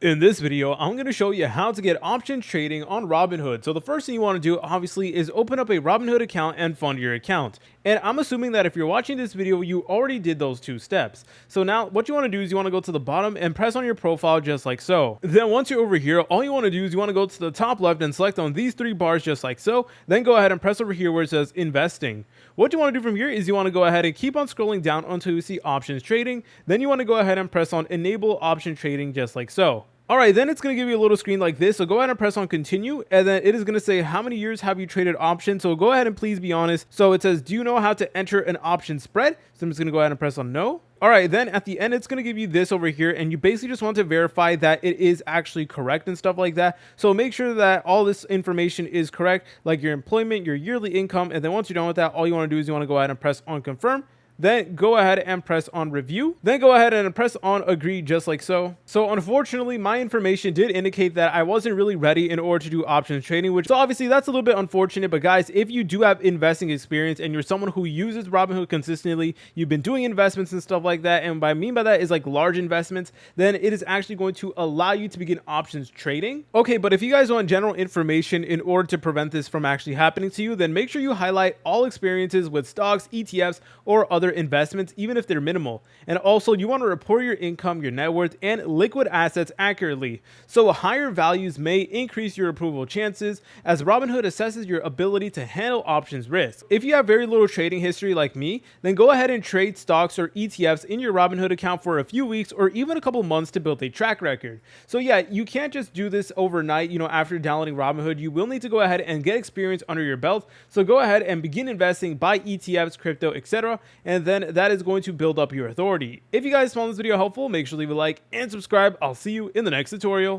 In this video, I'm going to show you how to get options trading on Robinhood. So the first thing you want to do, obviously, is open up a Robinhood account and fund your account. And I'm assuming that if you're watching this video, you already did those two steps. So now what you want to do is you want to go to the bottom and press on your profile just like so. Then once you're over here, all you want to do is you want to go to the top left and select on these three bars just like so. Then go ahead and press over here where it says investing. What you want to do from here is you want to go ahead and keep on scrolling down until you see options trading. Then you want to go ahead and press on enable option trading just like so. Alright, then it's going to give you a little screen like this, so go ahead and press on continue, and then it is going to say how many years have you traded options, so go ahead and please be honest. So it says, do you know how to enter an option spread? So I'm just going to go ahead and press on no. Alright, then at the end, it's going to give you this over here, and you basically just want to verify that it is actually correct and stuff like that. So make sure that all this information is correct, like your employment, your yearly income, and then once you're done with that, all you want to do is you want to go ahead and press on confirm. Then go ahead and press on review. Then go ahead and press on agree just like so. So unfortunately, my information did indicate that I wasn't really ready in order to do options trading, which so obviously that's a little bit unfortunate. But guys, if you do have investing experience and you're someone who uses Robinhood consistently, you've been doing investments and stuff like that, and by mean by that is like large investments, then it is actually going to allow you to begin options trading. Okay, but if you guys want general information in order to prevent this from actually happening to you, then make sure you highlight all experiences with stocks, ETFs, or other investments, even if they're minimal. And also you want to report your income, your net worth, and liquid assets accurately. So higher values may increase your approval chances as Robinhood assesses your ability to handle options risk. If you have very little trading history like me, then go ahead and trade stocks or ETFs in your Robinhood account for a few weeks or even a couple months to build a track record. So yeah, you can't just do this overnight, after downloading Robinhood. You will need to go ahead and get experience under your belt. So go ahead and begin investing, buy ETFs, crypto, etc. And then that is going to build up your authority. If you guys found this video helpful, make sure to leave a like and subscribe. I'll see you in the next tutorial.